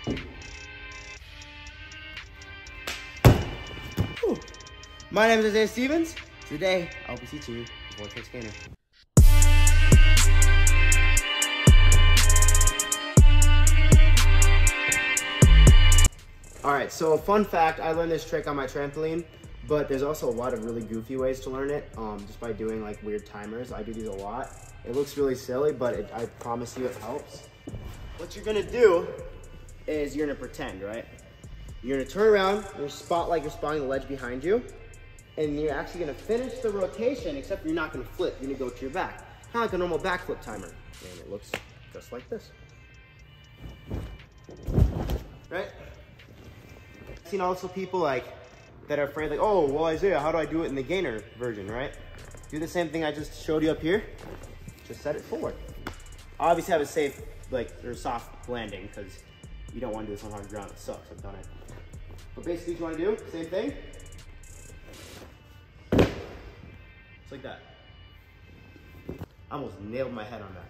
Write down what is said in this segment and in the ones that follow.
Whew. My name is Isaiah Stevens. Today, I'll be teaching you the Vortex gainer. Alright, so a fun fact, I learned this trick on my trampoline, but there's also a lot of really goofy ways to learn it, just by doing like weird timers. I do these a lot. It looks really silly, but I promise you it helps. What you're gonna do is you're gonna pretend, right? You're gonna turn around, you're gonna spot like you're spotting the ledge behind you, and you're actually gonna finish the rotation, except you're not gonna flip, you're gonna go to your back. Kind of like a normal backflip timer. And it looks just like this. Right? I've seen also people like that are afraid, like, oh, well, Isaiah, how do I do it in the gainer version, right? Do the same thing I just showed you up here. Just set it forward. Obviously have a safe, like, or soft landing, because you don't want to do this on hard ground. It sucks, I've done it. But basically what you want to do, same thing. Just like that. I almost nailed my head on that.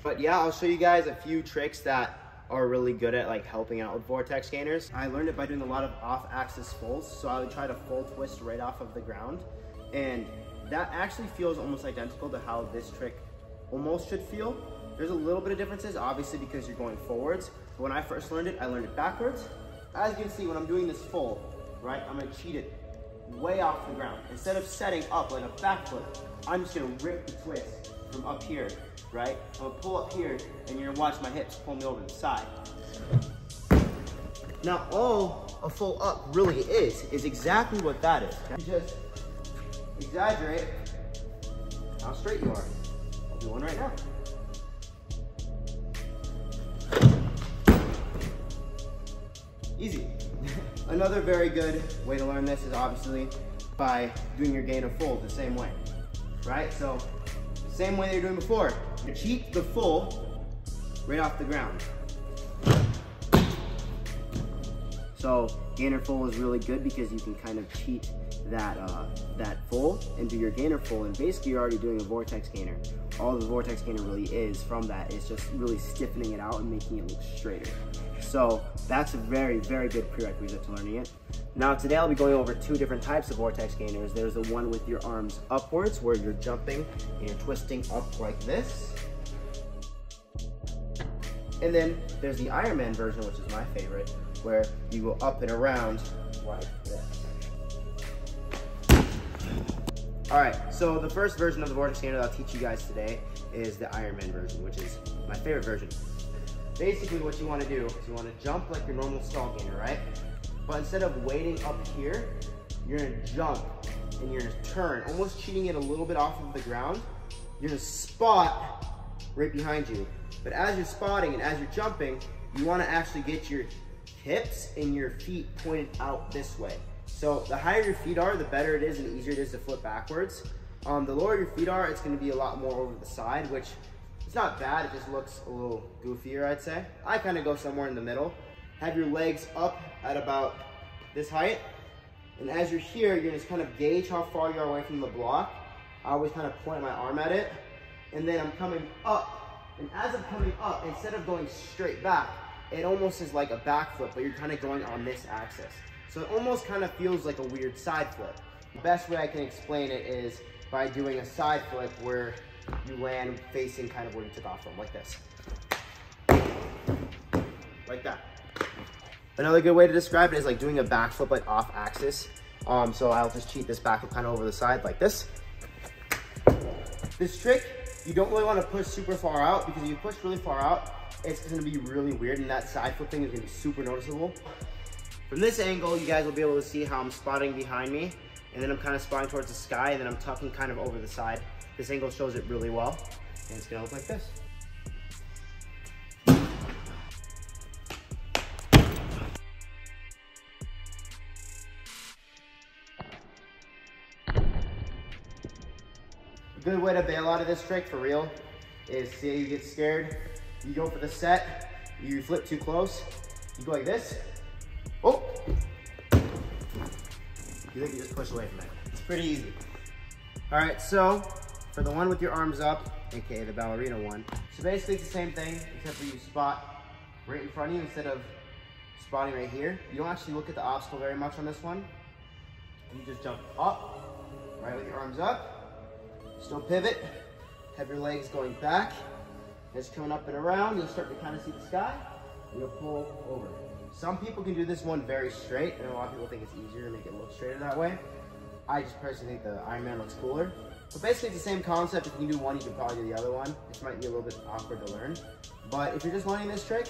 But yeah, I'll show you guys a few tricks that are really good at like helping out with Vortex gainers. I learned it by doing a lot of off-axis folds. So I would try to full twist right off of the ground. And that actually feels almost identical to how this trick almost should feel. There's a little bit of differences, obviously, because you're going forwards. But when I first learned it, I learned it backwards. As you can see, when I'm doing this full, right, I'm gonna cheat it way off the ground. Instead of setting up like a backflip, I'm just gonna rip the twist from up here, right? I'm gonna pull up here, and you're gonna watch my hips pull me over to the side. Now, all a full up really is exactly what that is. You just exaggerate how straight you are. I'll do one right now. Easy. Another very good way to learn this is obviously by doing your gainer full the same way, right? So, same way that you're doing before. You cheat the full right off the ground. So, gainer full is really good because you can kind of cheat that full into your gainer full, and basically you're already doing a Vortex gainer. All the Vortex gainer really is from that is just really stiffening it out and making it look straighter. So that's a very, very good prerequisite to learning it. Now today I'll be going over two different types of Vortex gainers. There's the one with your arms upwards where you're jumping and you're twisting up like this. And then there's the Ironman version, which is my favorite, where you go up and around like this. All right, so the first version of the Vortex gainer that I'll teach you guys today is the Ironman version, which is my favorite version. Basically what you want to do is you want to jump like your normal stall gainer, right? But instead of waiting up here, you're going to jump and you're going to turn, almost cheating it a little bit off of the ground. You're going to spot right behind you. But as you're spotting and as you're jumping, you want to actually get your hips and your feet pointed out this way. So the higher your feet are, the better it is and the easier it is to flip backwards. The lower your feet are, it's going to be a lot more over the side, which it's not bad, it just looks a little goofier, I'd say. I kind of go somewhere in the middle. Have your legs up at about this height. And as you're here, you're gonna just kind of gauge how far you are away from the block. I always kind of point my arm at it. And then I'm coming up. And as I'm coming up, instead of going straight back, it almost is like a backflip, but you're kind of going on this axis. So it almost kind of feels like a weird side flip. The best way I can explain it is by doing a side flip where you land facing kind of where you took off from, like this. Like that. Another good way to describe it is like doing a backflip like off axis. So I'll just cheat this backflip kind of over the side like this. This trick, you don't really want to push super far out, because if you push really far out, it's going to be really weird and that side flip thing is going to be super noticeable. From this angle, you guys will be able to see how I'm spotting behind me, and then I'm kind of spotting towards the sky, and then I'm tucking kind of over the side. This angle shows it really well, and it's gonna look like this. A good way to bail out of this trick, for real, is say you get scared, you go for the set, you flip too close, you go like this. Oh! You think you just push away from it. It's pretty easy. All right, so for the one with your arms up, aka the ballerina one, so basically it's the same thing, except for you spot right in front of you instead of spotting right here. You don't actually look at the obstacle very much on this one. You just jump up, right with your arms up, still pivot, have your legs going back. As coming up and around, you'll start to kind of see the sky, and you'll pull over. Some people can do this one very straight, and a lot of people think it's easier to make it look straighter that way. I just personally think the Ironman looks cooler. But basically it's the same concept. If you can do one, you can probably do the other one. This might be a little bit awkward to learn. But if you're just learning this trick,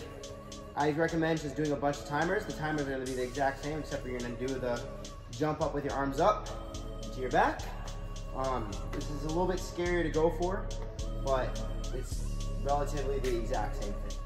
I recommend just doing a bunch of timers. The timers are gonna be the exact same, except for you're gonna do the jump up with your arms up to your back. This is a little bit scarier to go for, but it's relatively the exact same thing.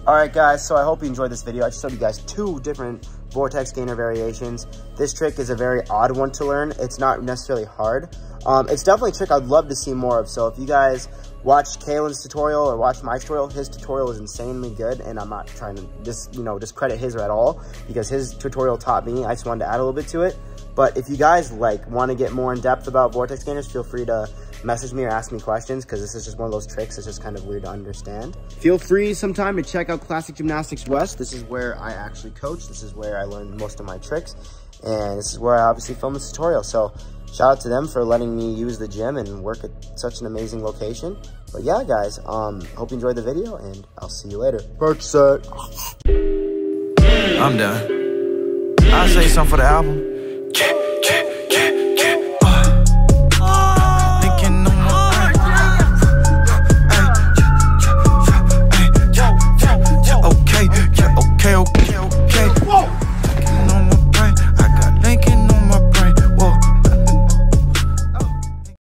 Alright guys, so I hope you enjoyed this video. I just showed you guys 2 different Vortex gainer variations. This trick is a very odd one to learn. It's not necessarily hard. It's definitely a trick I'd love to see more of. So if you guys watch Kalen's tutorial or watch my tutorial, his tutorial is insanely good, and I'm not trying to discredit his at all, because his tutorial taught me. I just wanted to add a little bit to it. But if you guys want to get more in depth about Vortex gainers, feel free to message me or ask me questions, because this is just one of those tricks that's just kind of weird to understand. Feel free sometime to check out Classic Gymnastics West. This is where I actually coach. This is where I learned most of my tricks, and this is where I obviously film this tutorial. So shout out to them for letting me use the gym and work at such an amazing location. But yeah, guys, hope you enjoyed the video, and I'll see you later. Perch set. I'm done. I'll say something for the album.